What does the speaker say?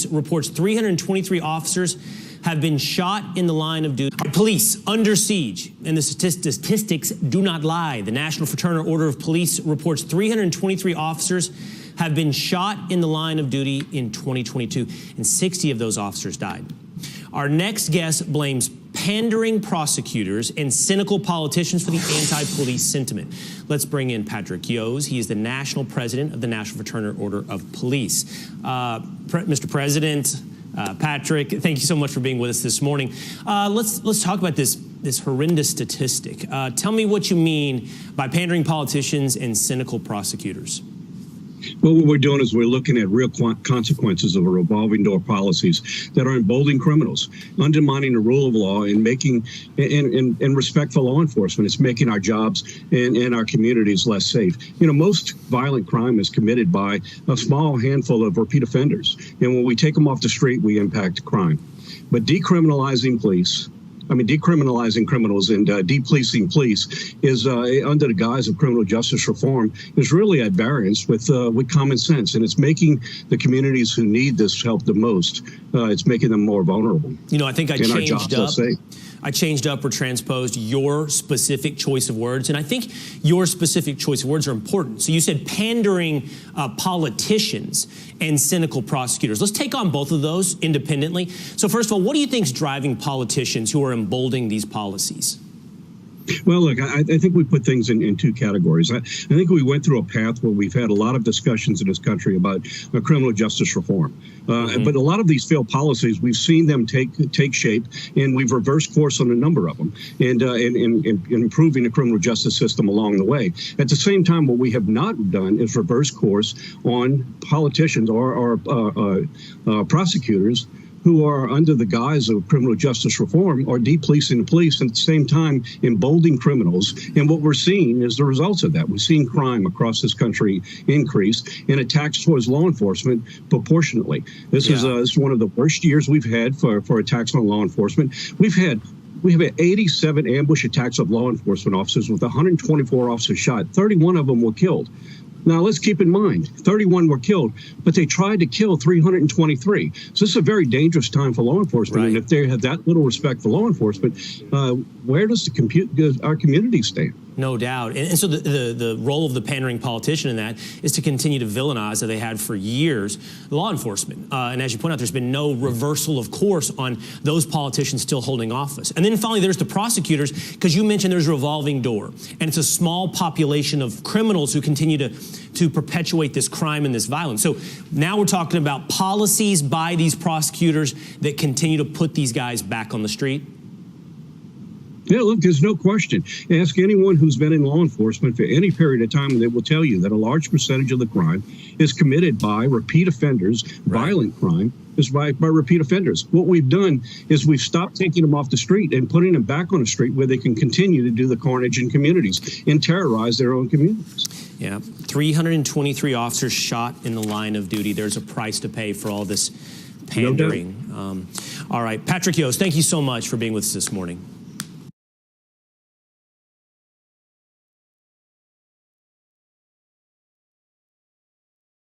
Police reports 323 officers have been shot in the line of duty. Police under siege, and the statistics do not lie. The National Fraternal Order of Police reports 323 officers have been shot in the line of duty in 2022, and 60 of those officers died. Our next guest blames pandering prosecutors and cynical politicians for the anti-police sentiment. Let's bring in Patrick Yose. He is the national president of the National Fraternal Order of Police. Mr. President, Patrick, thank you so much for being with us this morning. Let's talk about this horrendous statistic. Tell me what you mean by pandering politicians and cynical prosecutors. Well, what we're doing is we're looking at real consequences of a revolving door policies that are emboldening criminals, undermining the rule of law, and making and respect for law enforcement. It's making our jobs and our communities less safe. You know, most violent crime is committed by a small handful of repeat offenders, and when we take them off the street, we impact crime. But decriminalizing criminals and depolicing police is under the guise of criminal justice reform is really at variance with common sense, and it's making the communities who need this help the most. It's making them more vulnerable. You know, I think I changed up or transposed your specific choice of words, and I think your specific choice of words are important. So you said pandering politicians and cynical prosecutors. Let's take on both of those independently. So first of all, what do you think is driving politicians who are emboldening these policies? Well, look, I think we put things in two categories. I think we went through a path where we've had a lot of discussions in this country about criminal justice reform. But a lot of these failed policies, we've seen them take shape, and we've reversed course on a number of them, and improving the criminal justice system along the way. At the same time, what we have not done is reverse course on politicians or prosecutors who are under the guise of criminal justice reform are depolicing the police and at the same time emboldening criminals. And what we're seeing is the results of that. We've seen crime across this country increase and attacks towards law enforcement proportionately. This is one of the worst years we've had for attacks on law enforcement. We have had 87 ambush attacks of law enforcement officers with 124 officers shot. 31 of them were killed. Now, let's keep in mind, 31 were killed, but they tried to kill 323. So this is a very dangerous time for law enforcement. Right. And if they have that little respect for law enforcement, where does our community stand? No doubt. And so the role of the pandering politician in that is to continue to villainize, as they had for years, law enforcement. And as you point out, there's been no reversal of course on those politicians still holding office. And then finally, there's the prosecutors, because you mentioned there's a revolving door. And it's a small population of criminals who continue to perpetuate this crime and this violence. So now we're talking about policies by these prosecutors that continue to put these guys back on the street. Yeah, look, there's no question. Ask anyone who's been in law enforcement for any period of time, and they will tell you that a large percentage of the crime is committed by repeat offenders. Right. Violent crime is by repeat offenders. What we've done is we've stopped taking them off the street and putting them back on the street where they can continue to do the carnage in communities and terrorize their own communities. Yeah, 323 officers shot in the line of duty. There's a price to pay for all this pandering. No doubt. All right, Patrick Yose, thank you so much for being with us this morning.